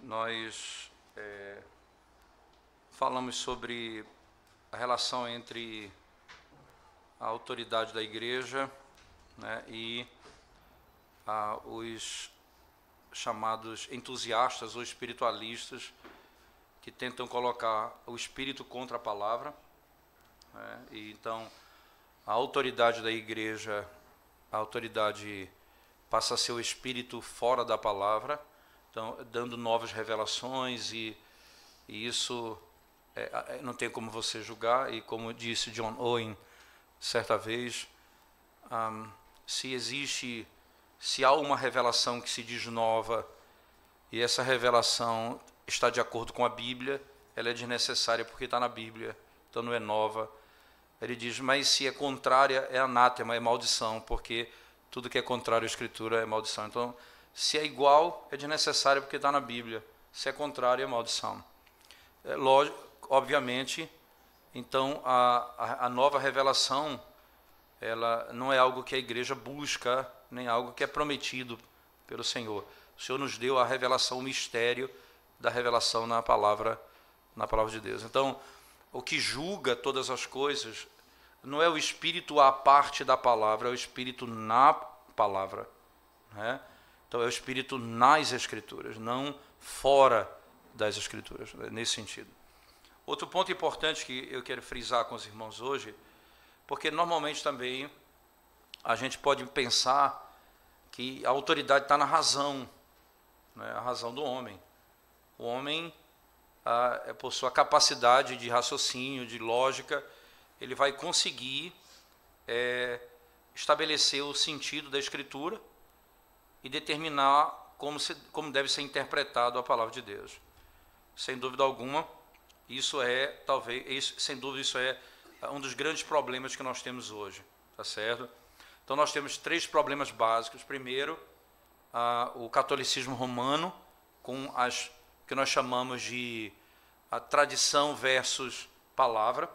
nós falamos sobre a relação entre a autoridade da igreja, né, e os chamados entusiastas ou espiritualistas que tentam colocar o espírito contra a palavra, né, e então a autoridade da igreja, a autoridade passa a ser o espírito fora da palavra, então dando novas revelações, e isso não tem como você julgar. E como disse John Owen certa vez, se há uma revelação que se diz nova e essa revelação está de acordo com a Bíblia, ela é desnecessária porque está na Bíblia, então não é nova. Ele diz, mas se é contrária, é anátema, é maldição, porque tudo que é contrário à Escritura é maldição. Então, se é igual, é desnecessário porque está na Bíblia. Se é contrário, é maldição. Lógico, obviamente, então a nova revelação, ela não é algo que a igreja busca, nem algo que é prometido pelo Senhor. O Senhor nos deu a revelação, o mistério da revelação na palavra de Deus. Então, o que julga todas as coisas não é o Espírito à parte da palavra, é o Espírito na palavra, né? Então é o Espírito nas Escrituras, não fora das Escrituras, nesse sentido. Outro ponto importante que eu quero frisar com os irmãos hoje, porque normalmente também a gente pode pensar que a autoridade está na razão, né? A razão do homem. O homem, por sua capacidade de raciocínio, de lógica, ele vai conseguir estabelecer o sentido da Escritura e determinar como deve ser interpretado a palavra de Deus. Sem dúvida alguma, isso é um dos grandes problemas que nós temos hoje, tá certo? Então nós temos três problemas básicos. Primeiro, o catolicismo romano, com as que nós chamamos de a tradição versus palavra.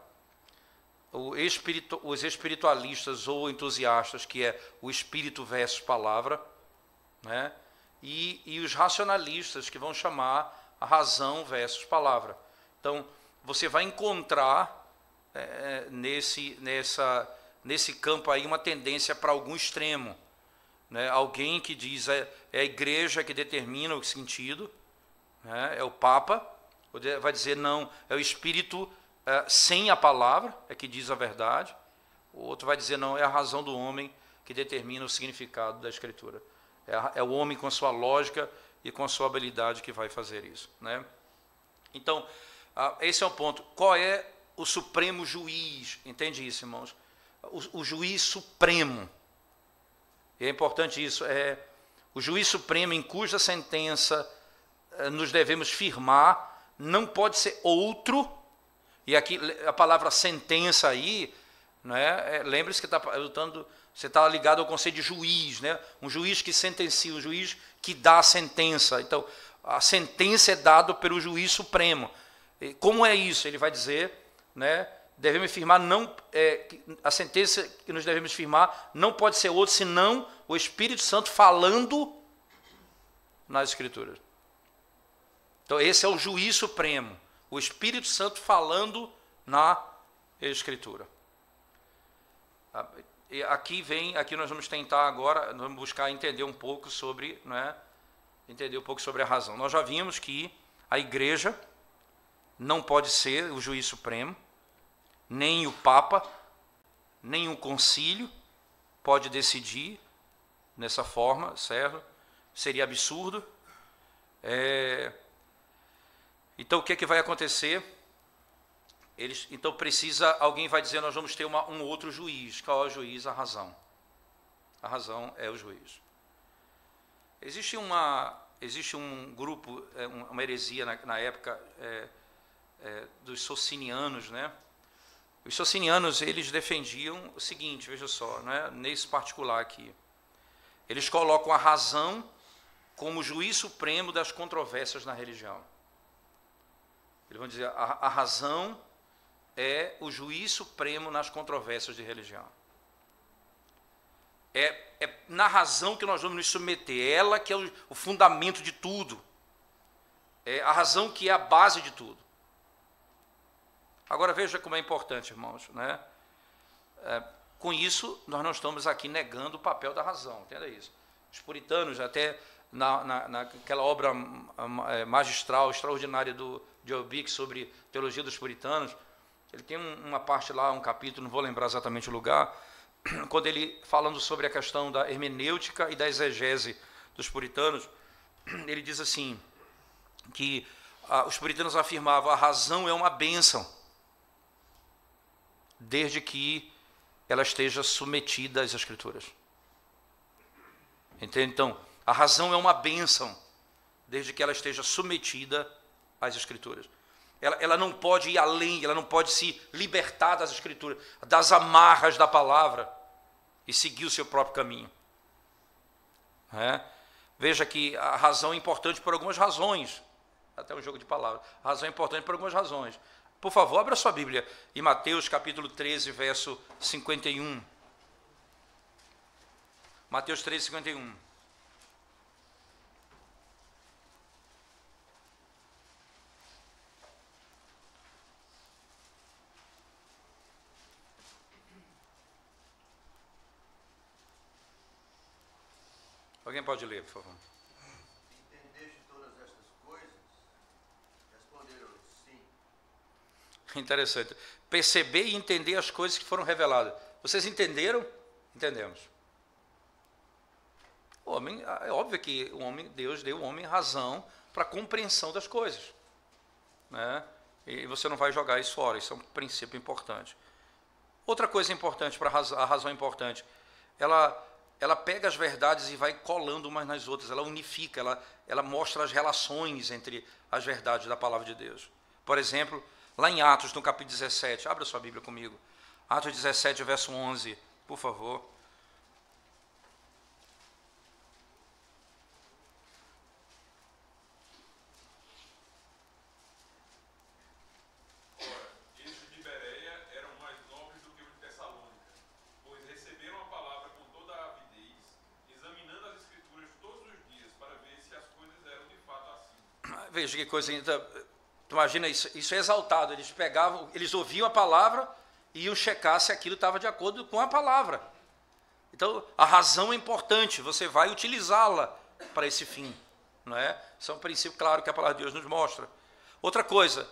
Os espiritualistas ou entusiastas, que é o espírito versus palavra, né? E os racionalistas, que vão chamar a razão versus palavra. Então, você vai encontrar nesse campo aí uma tendência para algum extremo, né? Alguém que diz é a igreja que determina o sentido, né? É o Papa, vai dizer não, é o Espírito sem a palavra, é que diz a verdade. O outro vai dizer não, é a razão do homem que determina o significado da Escritura. É o homem com a sua lógica e com a sua habilidade que vai fazer isso, né? Então, esse é o ponto. Qual é o supremo juiz? Entende isso, irmãos? O juiz supremo. E é importante isso. É o juiz supremo em cuja sentença nos devemos firmar, não pode ser outro. E aqui a palavra sentença aí, né, lembre-se que você está ligado ao conceito de juiz, né? Um juiz que sentencia, um juiz que dá a sentença. Então, a sentença é dada pelo juiz supremo. E como é isso? Ele vai dizer, né, devemos firmar, a sentença que nos devemos firmar não pode ser outra senão o Espírito Santo falando nas Escrituras. Então, esse é o juiz supremo, o Espírito Santo falando na Escritura. E aqui nós vamos tentar agora, nós vamos buscar entender um pouco sobre, né, a razão. Nós já vimos que a igreja não pode ser o juiz supremo, nem o Papa, nem o concílio pode decidir nessa forma, certo? Seria absurdo. Então, o que é que vai acontecer? Então, alguém vai dizer, nós vamos ter um outro juiz. Qual é o juiz? A razão. A razão é o juiz. Existe um grupo, uma heresia na época dos socinianos, né? Os socinianos, eles defendiam o seguinte, veja só, né? Nesse particular aqui. Eles colocam a razão como juiz supremo das controvérsias na religião. Eles vão dizer, a razão é o juiz supremo nas controvérsias de religião. É na razão que nós vamos nos submeter, ela que é o fundamento de tudo. É a razão que é a base de tudo. Agora veja como é importante, irmãos, né? Com isso, nós não estamos aqui negando o papel da razão, entenda isso. Os puritanos, até naquela obra magistral, extraordinária do Joel Bick sobre teologia dos puritanos, ele tem uma parte lá, um capítulo, não vou lembrar exatamente o lugar, quando ele, falando sobre a questão da hermenêutica e da exegese dos puritanos, ele diz assim, que os puritanos afirmavam a razão é uma bênção, desde que ela esteja submetida às Escrituras. Entende? Então, a razão é uma bênção, desde que ela esteja submetida às Escrituras. Ela não pode ir além, ela não pode se libertar das Escrituras, das amarras da palavra e seguir o seu próprio caminho. Veja que a razão é importante por algumas razões, até um jogo de palavras, a razão é importante por algumas razões. Por favor, abra sua Bíblia em Mateus capítulo 13, verso 51. Mateus 13, 51. Alguém pode ler, por favor? Entendeste todas estas coisas? Responderam sim. Interessante. Perceber e entender as coisas que foram reveladas. Vocês entenderam? Entendemos. O homem, é óbvio que Deus deu ao homem razão para a compreensão das coisas, né? E você não vai jogar isso fora, isso é um princípio importante. Outra coisa importante, a razão importante, ela pega as verdades e vai colando umas nas outras, ela unifica, ela mostra as relações entre as verdades da palavra de Deus. Por exemplo, lá em Atos, no capítulo 17, abra sua Bíblia comigo, Atos 17, verso 11, por favor. Veja que coisa, tu imagina isso é exaltado, eles ouviam a palavra e iam checar se aquilo estava de acordo com a palavra. Então, a razão é importante, você vai utilizá-la para esse fim, não é? Isso é um princípio claro que a palavra de Deus nos mostra. Outra coisa,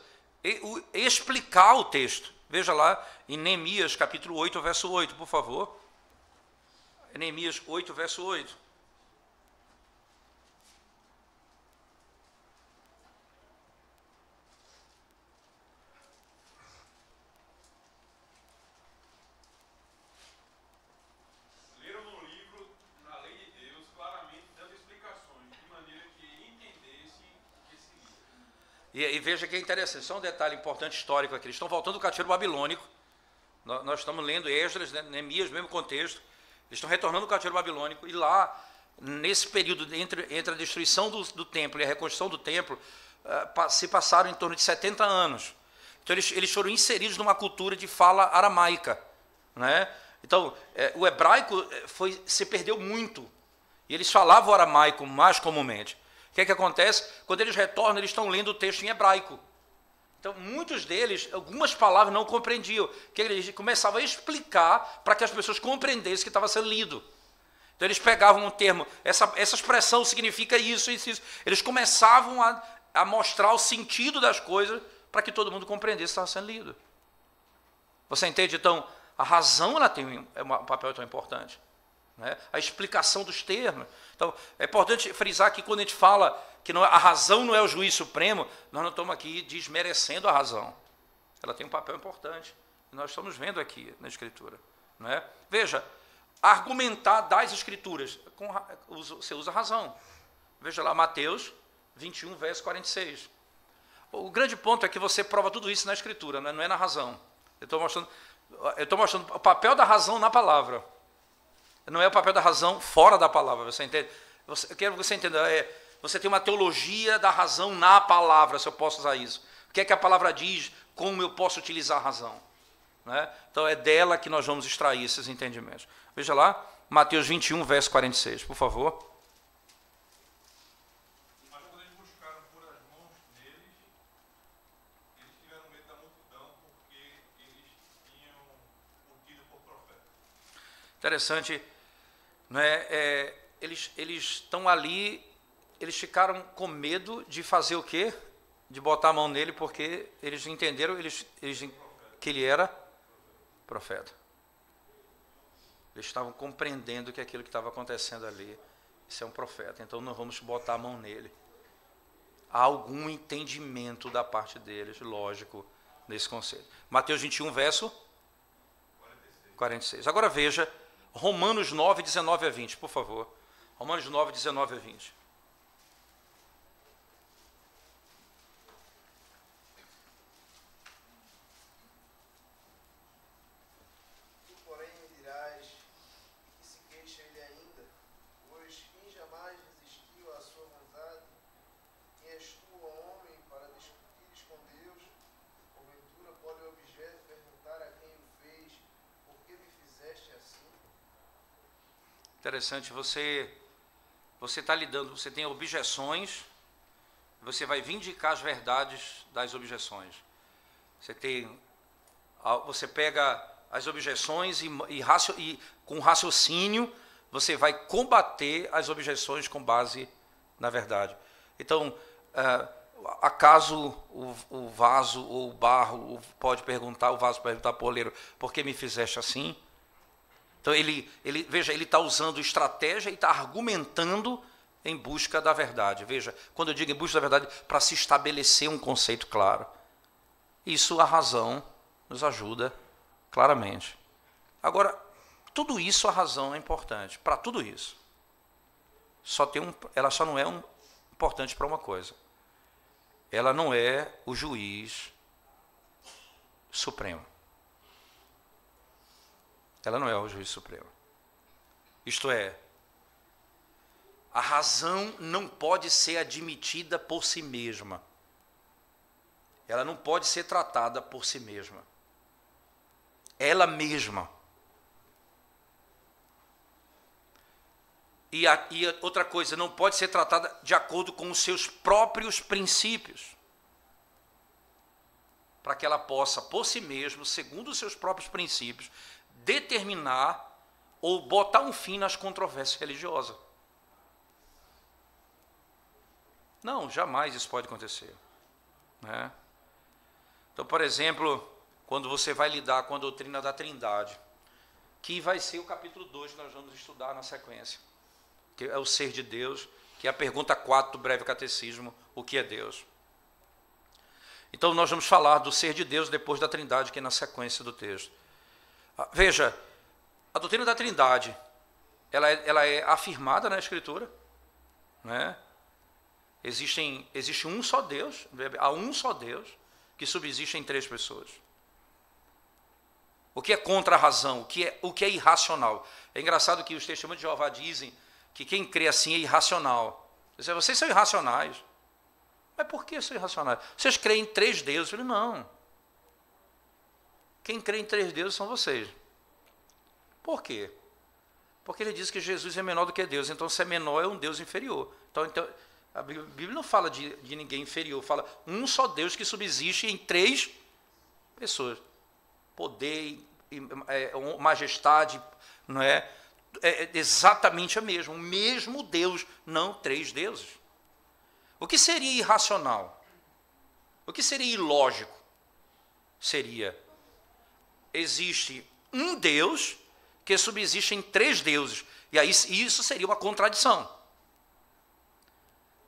explicar o texto. Veja lá em Neemias capítulo 8, verso 8, por favor. Neemias 8, verso 8. E veja que é interessante, só um detalhe importante histórico aqui. Eles estão voltando do cativeiro babilônico. Nós estamos lendo Esdras, né, Neemias, mesmo contexto. Eles estão retornando do cativeiro babilônico. E lá, nesse período entre a destruição do templo e a reconstrução do templo, se passaram em torno de 70 anos. Então, eles foram inseridos numa cultura de fala aramaica, né? Então, o hebraico se perdeu muito. E eles falavam o aramaico mais comumente. O que é que acontece? Quando eles retornam, eles estão lendo o texto em hebraico. Então, muitos deles, algumas palavras não compreendiam. Que eles começavam a explicar para que as pessoas compreendessem o que estava sendo lido. Então, eles pegavam um termo, essa expressão significa isso, isso, isso. Eles começavam a mostrar o sentido das coisas para que todo mundo compreendesse o que estava sendo lido. Você entende? Então, a razão ela tem um papel tão importante. Né? A explicação dos termos. Então, é importante frisar que quando a gente fala que a razão não é o juiz supremo, nós não estamos aqui desmerecendo a razão. Ela tem um papel importante. E nós estamos vendo aqui na Escritura. Né? Veja, argumentar das Escrituras, você usa a razão. Veja lá, Mateus 21, verso 46. O grande ponto é que você prova tudo isso na Escritura, não é na razão. Eu estou mostrando o papel da razão na palavra. Não é o papel da razão fora da palavra, você entende? Eu quero que você entenda, você tem uma teologia da razão na palavra, se eu posso usar isso. O que é que a palavra diz, como eu posso utilizar a razão? Né? Então é dela que nós vamos extrair esses entendimentos. Veja lá, Mateus 21, verso 46, por favor. Mas quando eles buscaram por as mãos Interessante, né? Eles estão ali, eles ficaram com medo de fazer o quê? De botar a mão nele, porque eles entenderam que ele era profeta. Eles estavam compreendendo que aquilo que estava acontecendo ali, isso é um profeta, então não vamos botar a mão nele. Há algum entendimento da parte deles, lógico, nesse conceito. Mateus 21, verso 46. Agora veja, Romanos 9, 19 a 20, por favor. Romanos 9, 19 a 20. Tu, porém, me dirás que se queixa ele ainda, pois quem jamais resistiu à sua vontade, quem és tu, ó homem, para discutires com Deus? Porventura pode o objeto perguntar a quem o fez, por que me fizeste assim? Interessante, você está lidando, você tem objeções, você vai vindicar as verdades das objeções. Você pega as objeções e com raciocínio você vai combater as objeções com base na verdade. Então, acaso o vaso ou o barro pode perguntar, o vaso pode perguntar para o oleiro, por que me fizeste assim? Então, veja, ele está usando estratégia e está argumentando em busca da verdade. Veja, quando eu digo em busca da verdade, para se estabelecer um conceito claro. Isso a razão nos ajuda claramente. Agora, tudo isso a razão é importante. Para tudo isso. Ela só não é importante para uma coisa. Ela não é o juiz supremo. Ela não é o juiz supremo. Isto é, a razão não pode ser admitida por si mesma. Ela não pode ser tratada por si mesma. Ela mesma. E outra coisa, não pode ser tratada de acordo com os seus próprios princípios. Para que ela possa, por si mesma, segundo os seus próprios princípios, determinar ou botar um fim nas controvérsias religiosas. Não, jamais isso pode acontecer. Né? Então, por exemplo, quando você vai lidar com a doutrina da Trindade, que vai ser o capítulo 2 que nós vamos estudar na sequência, que é o ser de Deus, que é a pergunta 4 do breve catecismo, o que é Deus? Então, nós vamos falar do ser de Deus depois da Trindade, que é na sequência do texto. Veja, a doutrina da Trindade, ela é afirmada na Escritura, né? Existe um só Deus, há um só Deus que subsiste em três pessoas. O que é contra a razão? O que é irracional? É engraçado que os testemunhos de Jeová dizem que quem crê assim é irracional. Vocês são irracionais. Mas por que são irracionais? Vocês creem em três deuses? Eu falei, não. Quem crê em três deuses são vocês. Por quê? Porque ele diz que Jesus é menor do que Deus. Então, se é menor, é um Deus inferior. Então a Bíblia não fala de ninguém inferior. Fala um só Deus que subsiste em três pessoas. Poder, majestade, não é exatamente a mesma. O mesmo Deus, não três deuses. O que seria irracional? O que seria ilógico? Existe um Deus que subsiste em três deuses. E aí isso seria uma contradição.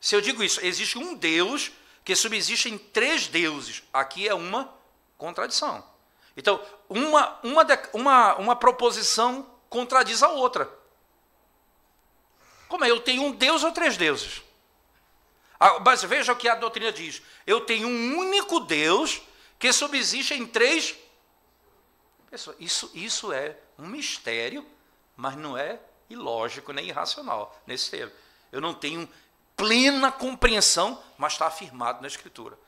Se eu digo isso, existe um Deus que subsiste em três deuses. Aqui é uma contradição. Então, uma proposição contradiz a outra. Como é? Eu tenho um Deus ou três deuses? Mas veja o que a doutrina diz. Eu tenho um único Deus que subsiste em três pessoas. Isso é um mistério, mas não é ilógico nem irracional nesse termo. Eu não tenho plena compreensão, mas está afirmado na Escritura.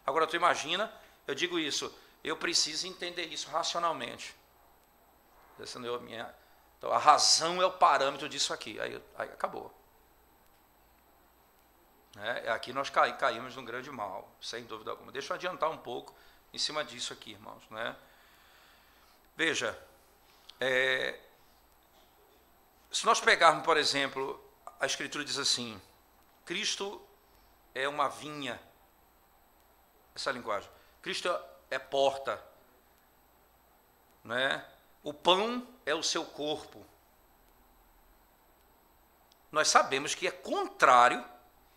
Agora, tu imagina, eu digo isso, eu preciso entender isso racionalmente. Então, a razão é o parâmetro disso aqui. Aí acabou. Aqui nós caímos num grande mal, sem dúvida alguma. Deixa eu adiantar um pouco em cima disso aqui, irmãos. Veja, Se nós pegarmos, por exemplo, a Escritura diz assim, Cristo é uma vinha, essa linguagem. Cristo é porta, né? O pão é o seu corpo. Nós sabemos que é contrário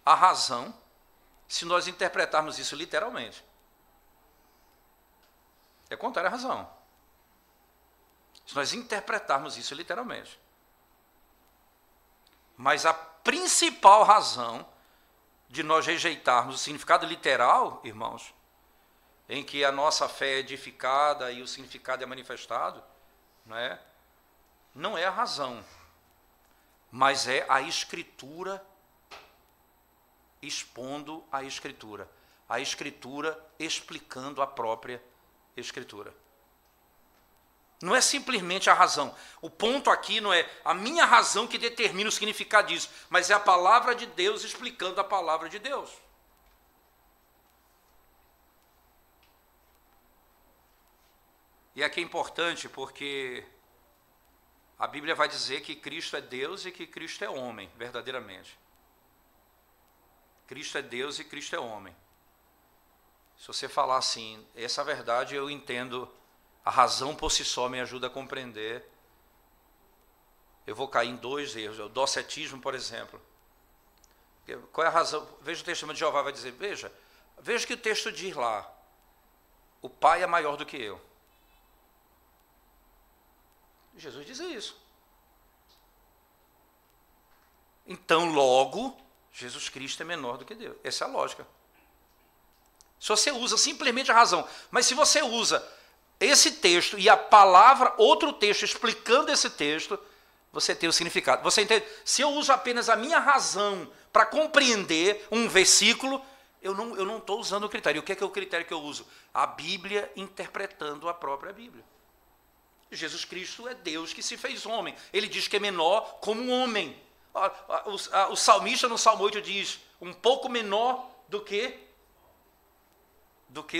à razão se nós interpretarmos isso literalmente. É contrário à razão. Se nós interpretarmos isso literalmente. Mas a principal razão de nós rejeitarmos o significado literal, irmãos, em que a nossa fé é edificada e o significado é manifestado, não é a razão, mas é a Escritura expondo a Escritura explicando a própria Escritura. Não é simplesmente a razão. O ponto aqui não é a minha razão que determina o significado disso, mas é a palavra de Deus explicando a palavra de Deus. E aqui é importante porque a Bíblia vai dizer que Cristo é Deus e que Cristo é homem, verdadeiramente. Cristo é Deus e Cristo é homem. Se você falar assim, essa verdade eu entendo, a razão por si só me ajuda a compreender. Eu vou cair em dois erros. O docetismo, por exemplo. Qual é a razão? Veja o testemunho de Jeová, vai dizer, veja que o texto diz lá, o Pai é maior do que eu. Jesus diz isso. Então, logo, Jesus Cristo é menor do que Deus. Essa é a lógica. Se você usa simplesmente a razão, mas se você usa esse texto e a palavra, outro texto explicando esse texto, você tem o significado. Você entende? Se eu uso apenas a minha razão para compreender um versículo, eu não estou usando o critério. O que é o critério que eu uso? A Bíblia interpretando a própria Bíblia. Jesus Cristo é Deus que se fez homem. Ele diz que é menor como um homem. O salmista no Salmo 8 diz, um pouco menor do que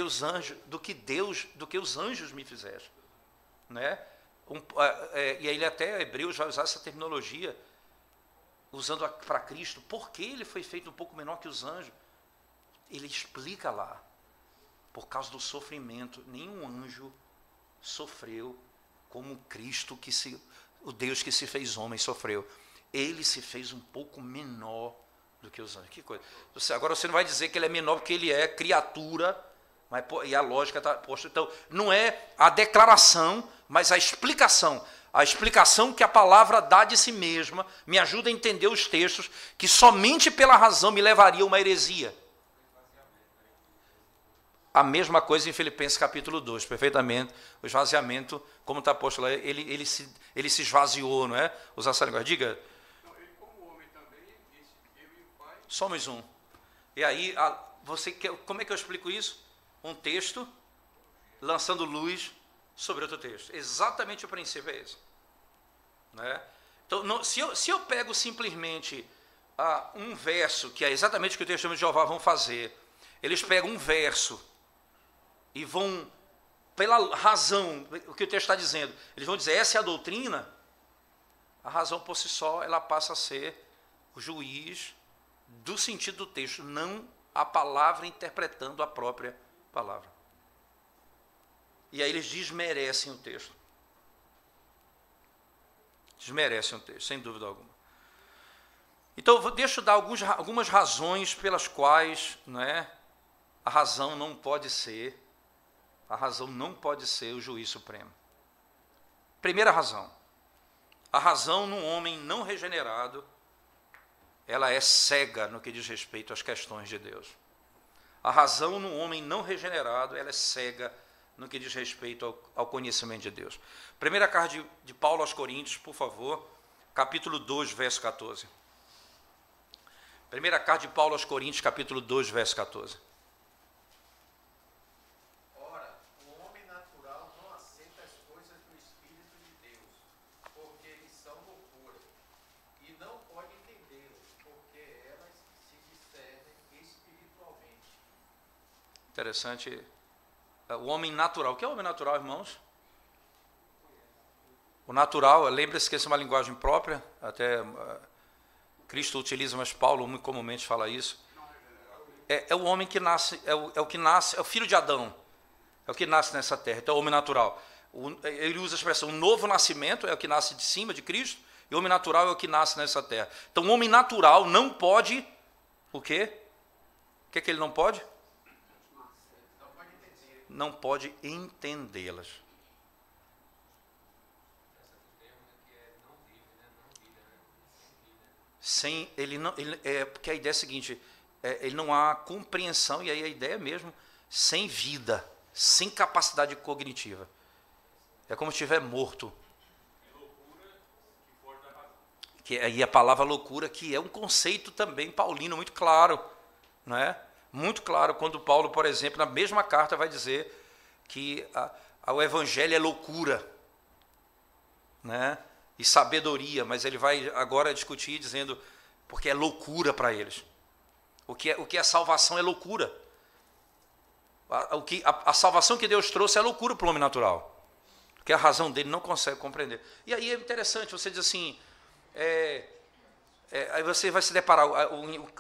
os anjos, do que os anjos me fizeste. Né? E aí ele até, Hebreus, vai usar essa terminologia, usando para Cristo. Por que ele foi feito um pouco menor que os anjos? Ele explica lá, por causa do sofrimento, nenhum anjo sofreu como Cristo, o Deus que se fez homem sofreu. Ele se fez um pouco menor do que os anjos. Que coisa. Agora você não vai dizer que ele é menor porque ele é criatura, e a lógica está posta. Então, não é a declaração, mas a explicação. A explicação que a palavra dá de si mesma me ajuda a entender os textos que somente pela razão me levaria a uma heresia. A mesma coisa em Filipenses capítulo 2, perfeitamente. O esvaziamento, como está posto lá, ele se esvaziou, não é? Usar essa linguagem. Diga. Não, ele como homem também, disse, eu e o Pai. Somos um. E aí, como é que eu explico isso? Um texto lançando luz sobre outro texto. Exatamente o princípio é esse. Né? Então, se eu pego simplesmente um verso, que é exatamente o que o testemunho de Jeová vão fazer, eles pegam um verso e vão, pela razão, o que o texto está dizendo, eles vão dizer, essa é a doutrina, a razão por si só, ela passa a ser o juiz do sentido do texto, não a palavra interpretando a própria palavra. E aí eles desmerecem o texto. Desmerecem o texto, sem dúvida alguma. Então, deixa eu dar algumas razões pelas quais, a razão não pode ser o juiz supremo. Primeira razão. A razão num homem não regenerado, ela é cega no que diz respeito às questões de Deus. A razão num homem não regenerado, ela é cega no que diz respeito ao conhecimento de Deus. Primeira carta de Paulo aos Coríntios, por favor, capítulo 2, verso 14. Primeira carta de Paulo aos Coríntios, capítulo 2, verso 14. Ora, o homem natural não aceita as coisas do Espírito de Deus, porque eles são loucura, e não pode entendê-las, porque elas se discernem espiritualmente. Interessante. O homem natural. O que é o homem natural, irmãos? O natural, lembre-se que essa é uma linguagem própria, até Cristo utiliza, mas Paulo muito comumente fala isso. É o homem que nasce, é o que nasce, é o filho de Adão, é o que nasce nessa terra, então é o homem natural. Ele usa a expressão, o novo nascimento é o que nasce de cima de Cristo, e o homem natural é o que nasce nessa terra. Então o homem natural não pode, o quê? O que é que ele não pode? Não pode entendê-las. Sem ele não, porque a ideia é a seguinte, ele não há compreensão, e aí a ideia é mesmo, sem vida, sem capacidade cognitiva. É como se estiver morto. Que aí a palavra loucura, que é um conceito também paulino muito claro, não é? Muito claro, quando Paulo, por exemplo, na mesma carta vai dizer que o evangelho é loucura, né? E sabedoria, mas ele vai agora discutir dizendo porque é loucura para eles. O que é salvação é loucura. A salvação que Deus trouxe é loucura para o homem natural, porque a razão dele não consegue compreender. E aí é interessante, você diz assim, aí você vai se deparar,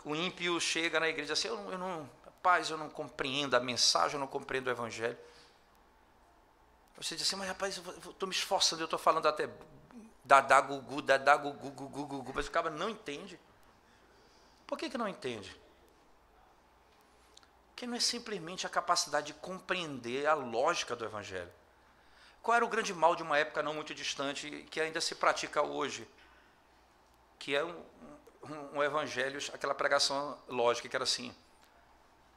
o ímpio chega na igreja assim, rapaz, eu não compreendo a mensagem, eu não compreendo o evangelho. Você diz assim, mas rapaz, eu estou me esforçando, eu estou falando até gugu, mas o cara não entende. Por que não entende? Porque não é simplesmente a capacidade de compreender a lógica do evangelho. Qual era o grande mal de uma época não muito distante, que ainda se pratica hoje? Que é um evangelho, aquela pregação lógica, que era assim,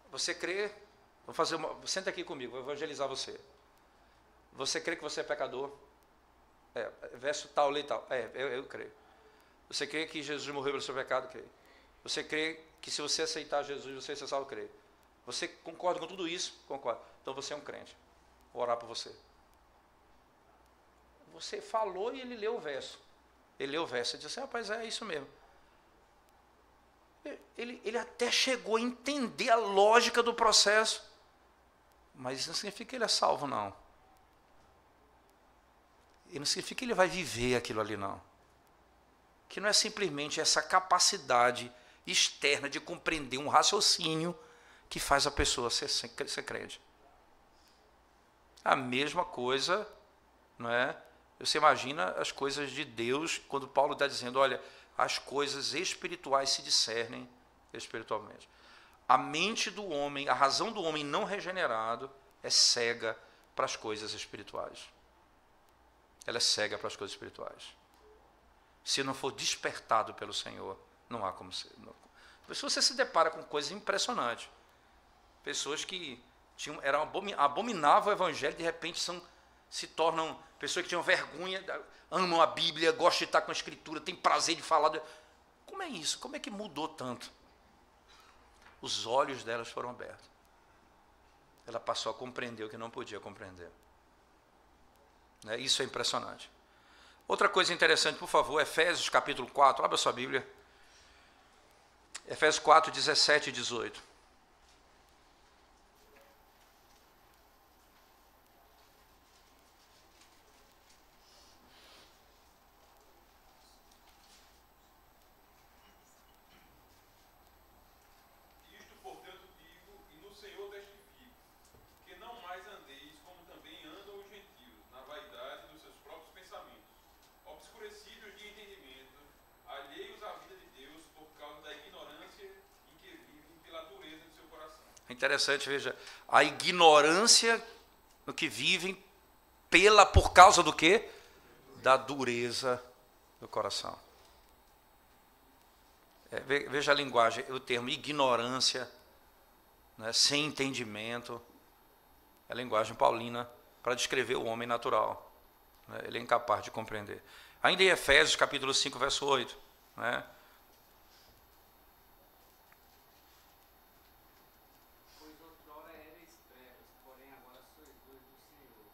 você crê, senta aqui comigo, vou evangelizar você. Você crê que você é pecador? Verso tal, lei tal. Eu creio. Você crê que Jesus morreu pelo seu pecado? Creio. Você crê que se você aceitar Jesus, você vai ser salvo? Creio. Você concorda com tudo isso? Concordo. Então você é um crente. Vou orar por você. Você falou e ele leu o verso. Ele leu o verso e disse assim, rapaz, é isso mesmo. Ele até chegou a entender a lógica do processo, mas isso não significa que ele é salvo, não. E não significa que ele vai viver aquilo ali, não. Que não é simplesmente essa capacidade externa de compreender um raciocínio que faz a pessoa ser crente. A mesma coisa, não é? Você imagina as coisas de Deus, quando Paulo está dizendo, olha, as coisas espirituais se discernem espiritualmente. A mente do homem, a razão do homem não regenerado é cega para as coisas espirituais. Ela é cega para as coisas espirituais. Se não for despertado pelo Senhor, não há como ser. Se você se depara com coisas impressionantes, pessoas que abominavam o evangelho, de repente se tornam pessoas que tinham vergonha, amam a Bíblia, gostam de estar com a Escritura, têm prazer de falar. Como é isso? Como é que mudou tanto? Os olhos delas foram abertos. Ela passou a compreender o que não podia compreender. Isso é impressionante. Outra coisa interessante, por favor, Efésios capítulo 4, abra sua Bíblia. Efésios 4, 17 e 18. Isto, portanto, digo, e no Senhor testifico, que não mais andeis como também andam os gentios, na vaidade dos seus próprios pensamentos, obscurecidos de entendimento, alheios à vida de Deus por causa da ignorância em que vivem pela dureza do seu coração. É interessante, veja, a ignorância no que vivem por causa do quê? Da dureza do coração. Veja a linguagem, o termo ignorância, né, sem entendimento, é a linguagem paulina para descrever o homem natural. Né, ele é incapaz de compreender. Ainda em Efésios capítulo 5, verso 8, né? Pois outrora erais trevas, porém agora sois luz do Senhor.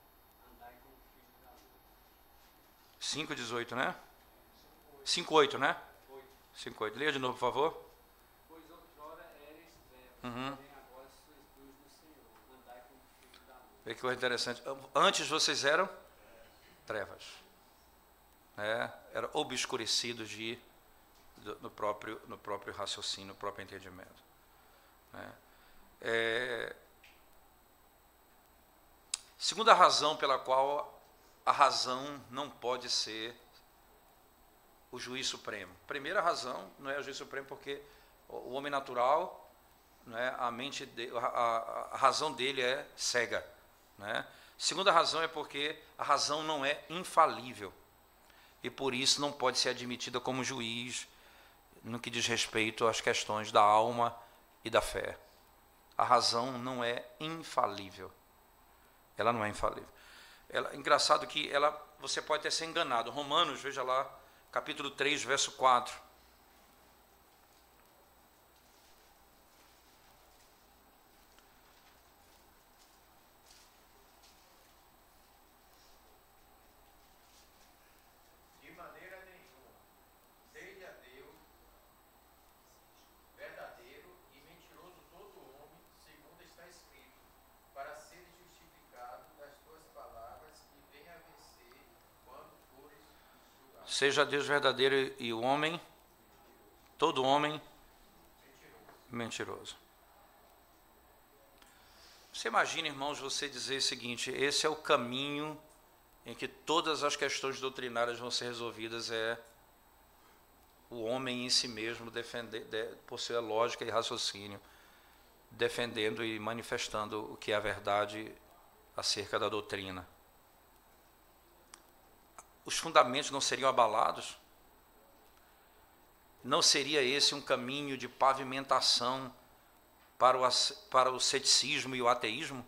Andai como filhos da luz. 5,18, né? 5,8, né? 5,8. Leia de novo, por favor. Pois outrora erais trevas, Uhum. porém agora sois luz do Senhor. Andai como filhos da luz. Vê que coisa interessante. Antes vocês eram trevas. né, era obscurecido no próprio raciocínio, no próprio entendimento. Né. Segunda razão pela qual a razão não pode ser o juiz supremo. Primeira razão, não é o juiz supremo porque o homem natural, né, a razão dele é cega. Né. Segunda razão é porque a razão não é infalível e por isso não pode ser admitida como juiz no que diz respeito às questões da alma e da fé. A razão não é infalível. Ela não é infalível. Engraçado que você pode até ser enganado. Romanos, veja lá, capítulo 3, verso 4. De maneira nenhuma, seja Deus verdadeiro e mentiroso todo homem, segundo está escrito, para ser justificado das tuas palavras e venha a vencer quando fores julgado. Seja Deus verdadeiro e o homem, todo homem, mentiroso. Você imagina, irmãos, você dizer o seguinte: esse é o caminho em que todas as questões doutrinárias vão ser resolvidas, é o homem em si mesmo possuir lógica e raciocínio, defendendo e manifestando o que é a verdade acerca da doutrina. Os fundamentos não seriam abalados? Não seria esse um caminho de pavimentação para o ceticismo e o ateísmo?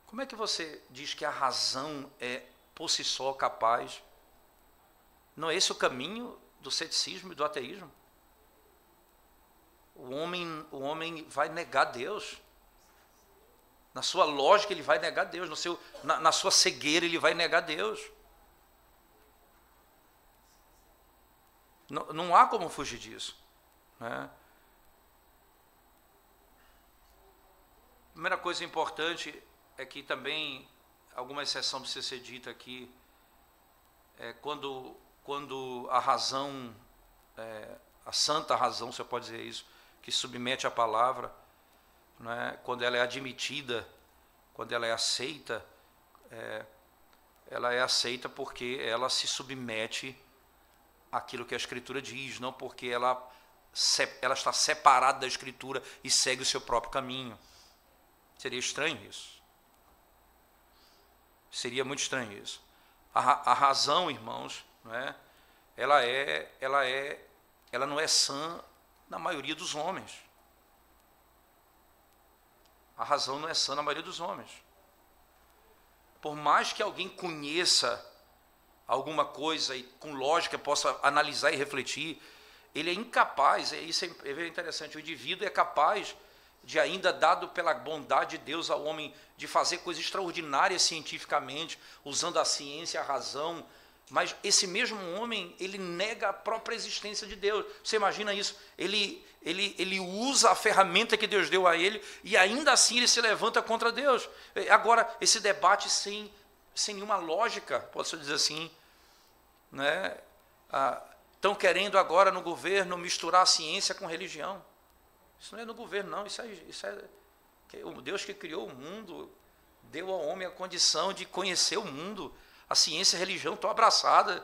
Como é que você diz que a razão é por si só capaz? Não é esse o caminho do ceticismo e do ateísmo? O homem vai negar Deus. Na sua lógica ele vai negar Deus, na sua cegueira ele vai negar Deus. Não há como fugir disso. Né? Primeira coisa importante é que também alguma exceção precisa ser dita aqui, quando a razão, a santa razão, você pode dizer isso, que submete a palavra, né, quando ela é admitida, quando ela é aceita, ela é aceita porque ela se submete àquilo que a Escritura diz, não porque ela está separada da Escritura e segue o seu próprio caminho. Seria estranho isso. Seria muito estranho isso. A razão, irmãos, né, ela não é sã na maioria dos homens. A razão não é sã na maioria dos homens. Por mais que alguém conheça alguma coisa e com lógica possa analisar e refletir, ele é incapaz, isso é interessante, o indivíduo é capaz de, ainda dado pela bondade de Deus ao homem, de fazer coisas extraordinárias cientificamente, usando a ciência, a razão, mas esse mesmo homem, ele nega a própria existência de Deus. Você imagina isso? Ele usa a ferramenta que Deus deu a ele e ainda assim ele se levanta contra Deus. Agora, esse debate sem nenhuma lógica, posso dizer assim, né? Estão querendo agora no governo misturar a ciência com religião. Isso não é no governo, não. Isso é o Deus que criou o mundo, deu ao homem a condição de conhecer o mundo. A ciência e a religião estão abraçadas.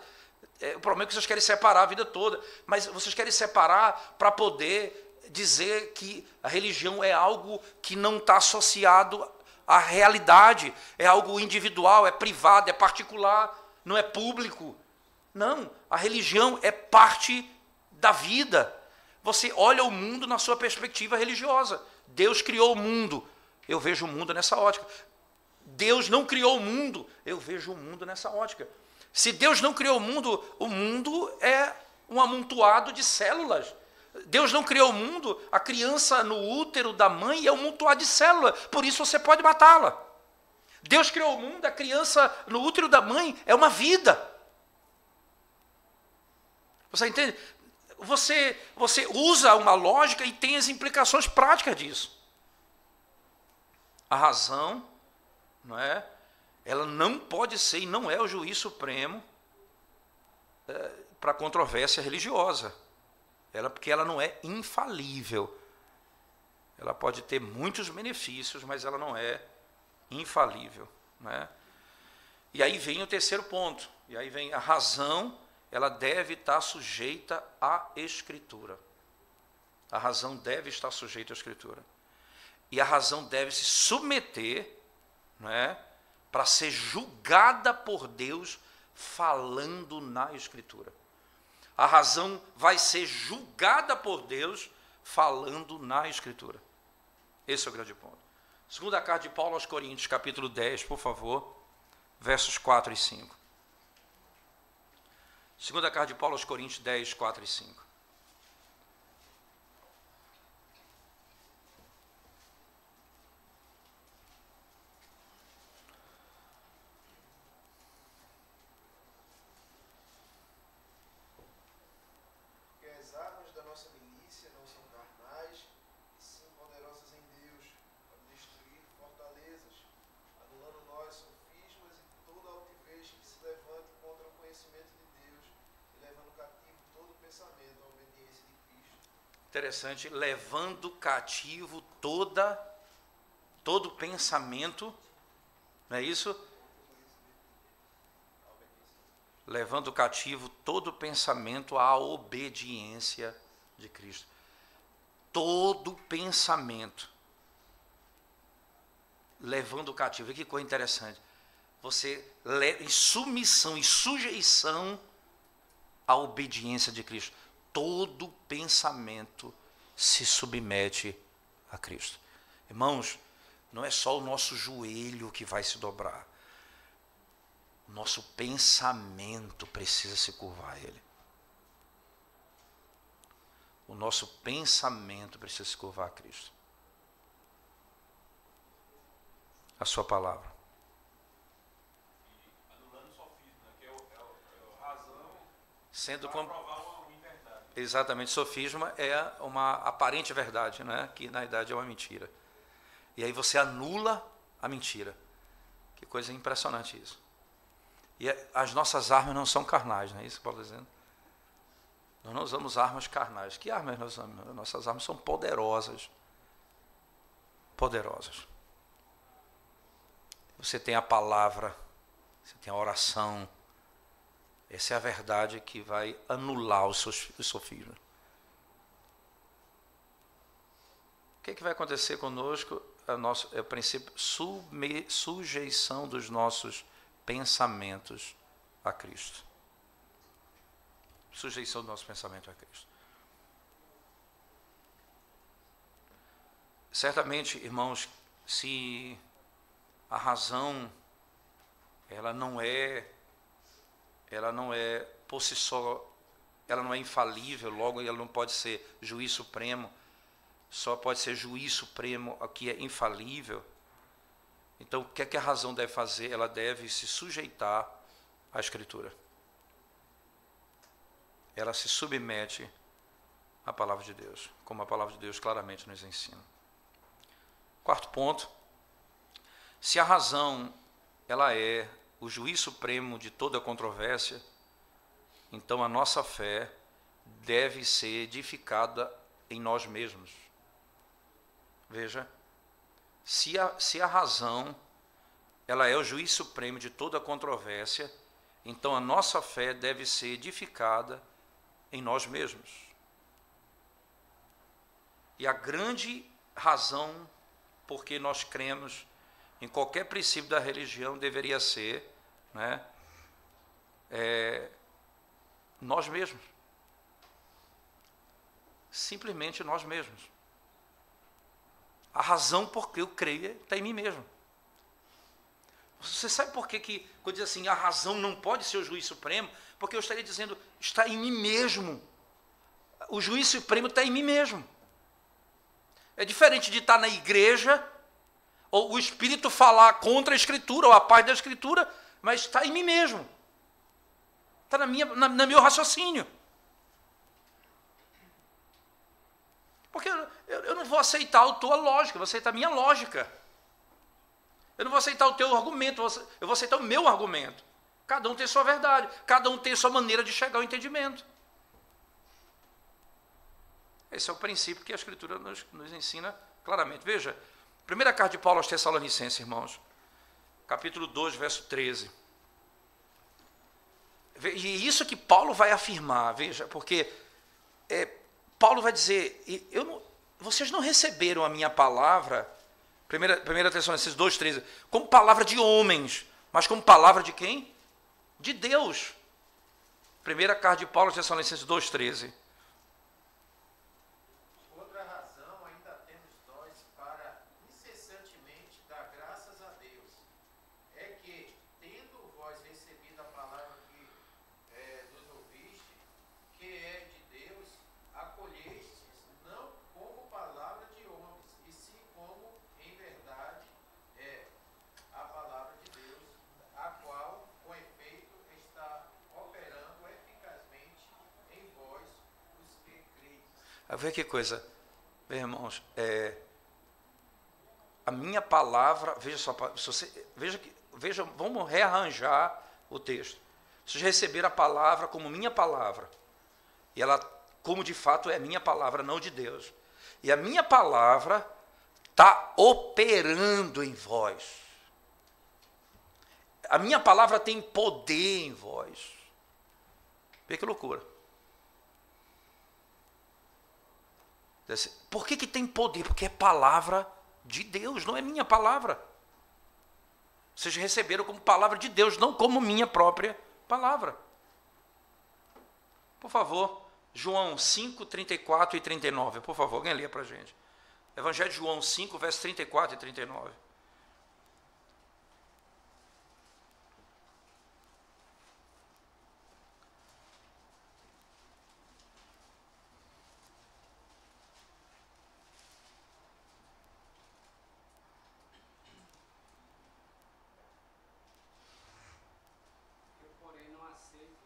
O problema é que vocês querem separar a vida toda. Mas vocês querem separar para poder dizer que a religião é algo que não está associado à realidade. É algo individual, é privado, é particular, não é público. Não, a religião é parte da vida. Você olha o mundo na sua perspectiva religiosa. Deus criou o mundo. Eu vejo o mundo nessa ótica. Deus não criou o mundo. Eu vejo o mundo nessa ótica. Se Deus não criou o mundo é um amontoado de células. Deus não criou o mundo, a criança no útero da mãe é um amontoado de células. Por isso você pode matá-la. Deus criou o mundo, a criança no útero da mãe é uma vida. Você entende? Você usa uma lógica e tem as implicações práticas disso. A razão, não é? ela não pode ser e não é o juiz supremo para controvérsia religiosa. Porque ela não é infalível. Ela pode ter muitos benefícios, mas ela não é infalível, né? E aí vem o terceiro ponto. E aí vem a razão, ela deve estar sujeita à Escritura. A razão deve estar sujeita à Escritura. E a razão deve se submeter, né, para ser julgada por Deus falando na Escritura. A razão vai ser julgada por Deus falando na Escritura. Esse é o grande ponto. Segunda carta de Paulo aos Coríntios, capítulo 10, por favor, versos 4 e 5. Segunda carta de Paulo aos Coríntios 10, 4 e 5. Porque as armas da nossa milícia não são carnais, e sim poderosas em Deus, para destruir fortalezas, anulando nós sofismas e toda altivez que se levante contra o conhecimento de Deus, e levando cativo todo pensamento à obediência de Cristo. Interessante, levando cativo todo pensamento, não é isso? Levando cativo todo pensamento à obediência de Cristo. Todo pensamento. Levando cativo. Que coisa interessante. Você em submissão e sujeição à obediência de Cristo. Todo pensamento se submete a Cristo. Irmãos, não é só o nosso joelho que vai se dobrar. Nosso pensamento precisa se curvar a Ele. O nosso pensamento precisa se curvar a Cristo. A sua palavra. Anulando o sofisma, que é a razão Sendo para como... provar uma inverdade. Exatamente, sofisma é uma aparente verdade, né? Que na verdade é uma mentira. E aí você anula a mentira. Que coisa impressionante isso. E as nossas armas não são carnais, não é isso que Paulo está dizendo? Nós não usamos armas carnais. Que armas nós usamos? Nossas armas são poderosas. Poderosas. Você tem a palavra, você tem a oração. Essa é a verdade que vai anular os sofismas. O que vai acontecer conosco? É o princípio sujeição dos nossos pensamentos a Cristo. Sujeição do nosso pensamento a Cristo. Certamente, irmãos, se a razão ela não é por si só, ela não é infalível, logo ela não pode ser juiz supremo, só pode ser juiz supremo aqui é infalível. Então, o que é que a razão deve fazer? Ela deve se sujeitar à Escritura. Ela se submete à palavra de Deus, como a palavra de Deus claramente nos ensina. Quarto ponto, se a razão ela é o juiz supremo de toda controvérsia, então a nossa fé deve ser edificada em nós mesmos. Veja, se a razão ela é o juiz supremo de toda controvérsia, então a nossa fé deve ser edificada em nós mesmos. E a grande razão por que nós cremos em qualquer princípio da religião deveria ser, né, nós mesmos. Simplesmente nós mesmos. A razão por que eu creio está em mim mesmo. Você sabe por que quando diz assim, a razão não pode ser o juiz supremo? Porque eu estaria dizendo, está em mim mesmo. O juiz supremo está em mim mesmo. É diferente de estar na igreja, ou o Espírito falar contra a Escritura, ou a paz da Escritura, mas está em mim mesmo. Está no meu raciocínio. Porque eu não vou aceitar a tua lógica, eu vou aceitar a minha lógica. Eu não vou aceitar o teu argumento, eu vou aceitar o meu argumento. Cada um tem sua verdade, cada um tem sua maneira de chegar ao entendimento. Esse é o princípio que a Escritura nos ensina claramente. Veja, primeira carta de Paulo aos Tessalonicenses, irmãos, capítulo 2, verso 13. E isso que Paulo vai afirmar, veja, porque Paulo vai dizer, vocês não receberam a minha palavra, 1 Tessalonicenses 2,13, como palavra de homens, mas como palavra de quem? De Deus. Primeira carta de Paulo aos Tessalonicenses 2,13. Outra razão ainda temos nós para incessantemente dar graças a Deus, é que, tendo vós recebido a palavra que nos ouviste, que é de Deus, acolhestes não como palavra de homens, e sim como, em verdade, é a palavra de Deus, a qual, com efeito, está operando eficazmente em vós, os que credes. Vê que coisa, meus irmãos, a minha palavra, veja só, veja, vamos rearranjar o texto. Vocês receberam a palavra como minha palavra, e ela, como de fato é minha palavra, não de Deus. E a minha palavra está operando em vós. A minha palavra tem poder em vós. Vê que loucura. Por que tem poder? Porque é palavra de Deus, não é minha palavra. Vocês receberam como palavra de Deus, não como minha própria palavra. Por favor, João 5, 34 e 39. Por favor, alguém lê para a gente. Evangelho de João 5, versos 34 e 39. Eu, porém, não aceito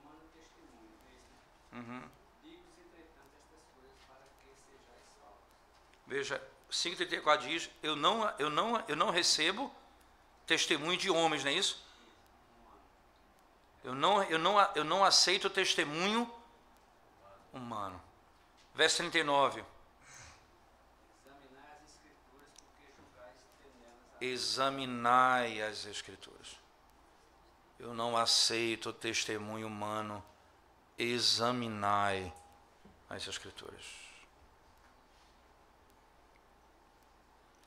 humano testemunho. Digo-vos, entretanto, estas coisas para que sejais salvos. Veja, 5,34 diz, eu não recebo testemunho de homens, não é isso? Eu não aceito testemunho humano. Verso 39. Examinai as escrituras, porque julgais ter nelas a Examinai as Escrituras. Eu não aceito testemunho humano. Examinai as Escrituras.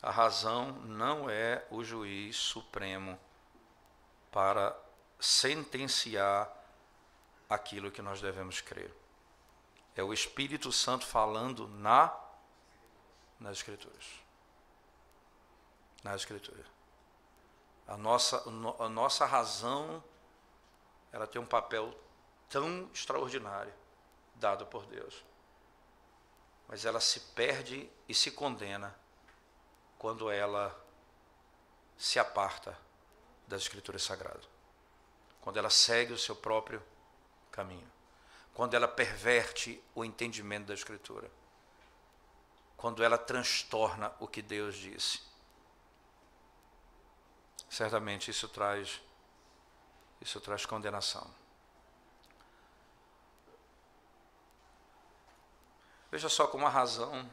A razão não é o juiz supremo para sentenciar aquilo que nós devemos crer. É o Espírito Santo falando nas Escrituras. Na Escritura. A nossa razão, ela tem um papel tão extraordinário dado por Deus. Mas ela se perde e se condena quando ela se aparta das Escrituras Sagradas. Quando ela segue o seu próprio caminho. Quando ela perverte o entendimento da Escritura. Quando ela transtorna o que Deus disse. Certamente isso traz condenação. Veja só como a razão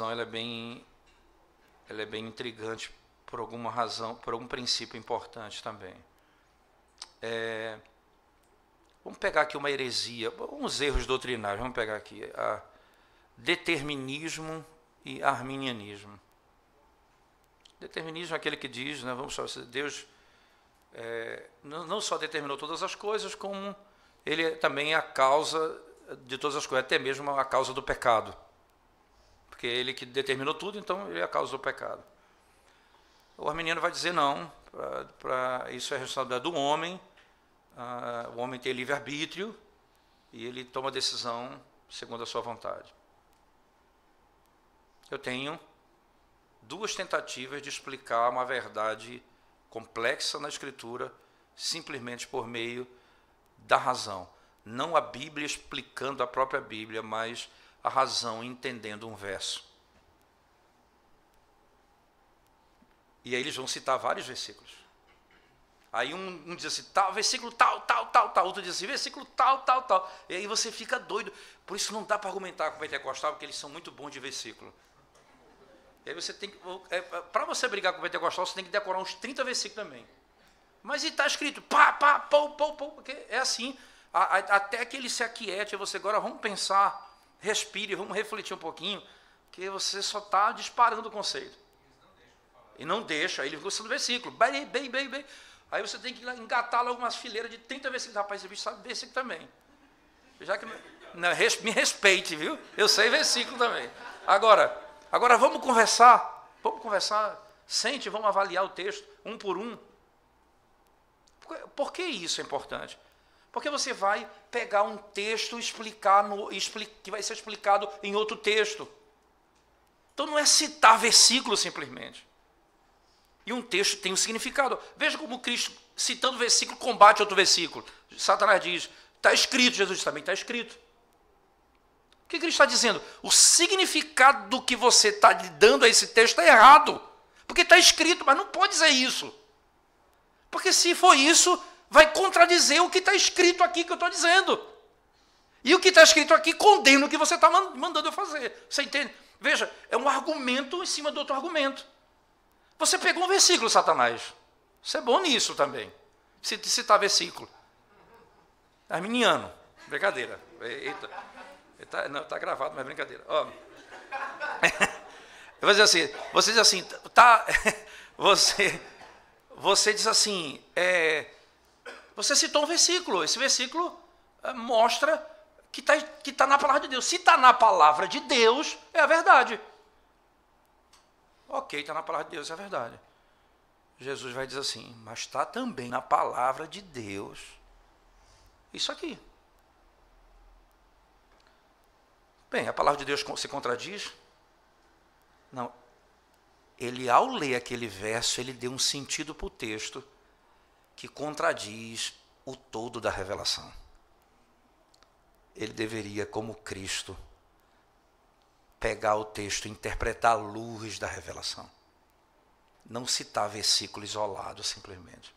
ela é bem intrigante por alguma razão, por algum princípio importante também. Vamos pegar aqui uma heresia, uns erros doutrinários, vamos pegar aqui determinismo e arminianismo. Determinismo é aquele que diz, né, Deus não só determinou todas as coisas, como Ele também é a causa de todas as coisas, até mesmo a causa do pecado. Porque Ele que determinou tudo, então Ele é a causa do pecado. O arminiano vai dizer não, isso é responsabilidade do homem, o homem tem livre-arbítrio e ele toma decisão segundo a sua vontade. Eu tenho duas tentativas de explicar uma verdade complexa na Escritura, simplesmente por meio da razão. Não a Bíblia explicando a própria Bíblia, mas a razão entendendo um verso. E aí eles vão citar vários versículos. Aí um diz assim, tal, versículo tal, tal, tal, tal. Outro diz assim, versículo tal, tal, tal. E aí você fica doido. Por isso não dá para argumentar com o pentecostal, porque eles são muito bons de versículo. E aí você tem que... Para você brigar com o pentecostal, você tem que decorar uns 30 versículos também. Mas está escrito, pá, pá, pô, porque é assim. Até que ele se aquiete, você agora vamos pensar, respire, vamos refletir um pouquinho, que você só está disparando o conceito. E não deixa, aí ele gosta do versículo, bem. Aí você tem que engatar logo umas fileiras de 30 versículos. Rapaz, esse bicho sabe versículo também. Já que não, me respeite, viu? Eu sei versículo também. Agora vamos conversar, sente, vamos avaliar o texto, um por um. Por que isso é importante? Porque você vai pegar um texto e que vai ser explicado em outro texto. Então não é citar versículo simplesmente. E um texto tem um significado. Veja como Cristo, citando versículo, combate outro versículo. Satanás diz, está escrito, Jesus também está escrito. O que Cristo está dizendo? O significado do que você está dando a esse texto está errado. Porque está escrito, mas não pode dizer isso. Porque se for isso, vai contradizer o que está escrito aqui que eu estou dizendo. E o que está escrito aqui condena o que você está mandando eu fazer. Você entende? Veja, é um argumento em cima do outro argumento. Você pegou um versículo, Satanás. Você é bom nisso também. Citar versículo. Arminiano. Brincadeira. Eita. Não, está gravado, mas é brincadeira. Ó. Eu vou dizer assim, você diz assim, tá, você diz assim, você citou um versículo, esse versículo mostra que tá na palavra de Deus. Se está na palavra de Deus, é a verdade. Ok, está na palavra de Deus, é a verdade. Jesus vai dizer assim, mas está também na palavra de Deus isso aqui. Bem, a palavra de Deus se contradiz? Não. Ele, ao ler aquele verso, ele deu um sentido para o texto que contradiz o todo da revelação. Ele deveria, como Cristo, pegar o texto e interpretar a luz da revelação. Não citar versículo isolado, simplesmente.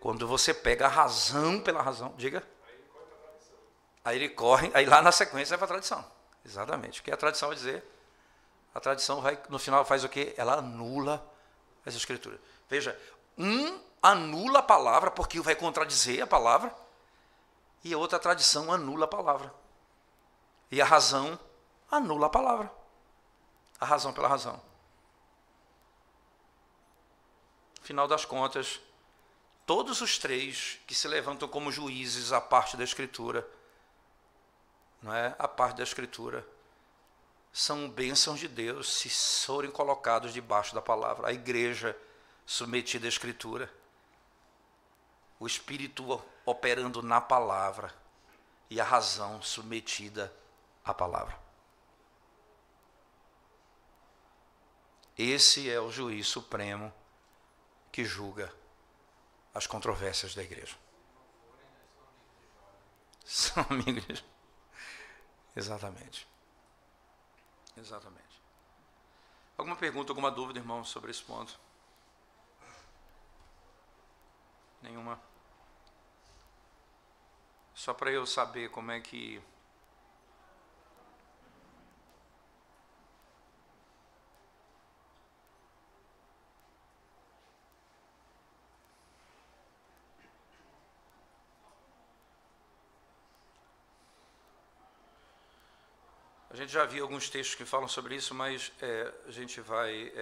Quando você pega a razão pela razão, diga. Aí ele corre, aí lá na sequência vai para a tradição. Exatamente. O que a tradição vai dizer? A tradição vai, no final faz o quê? Ela anula as escrituras. Veja, anula a palavra, porque vai contradizer a palavra, e a outra tradição anula a palavra. E a razão anula a palavra. A razão pela razão. Final das contas, todos os três que se levantam como juízes à parte da Escritura, não é? A parte da Escritura, são bênçãos de Deus se forem colocados debaixo da palavra. A igreja submetida à Escritura, o Espírito operando na palavra e a razão submetida à palavra. Esse é o juiz supremo que julga as controvérsias da igreja. São amigos de... Exatamente. Exatamente. Alguma pergunta, alguma dúvida, irmão, sobre esse ponto? Nenhuma? Só para eu saber como é que... A gente já viu alguns textos que falam sobre isso, mas a gente vai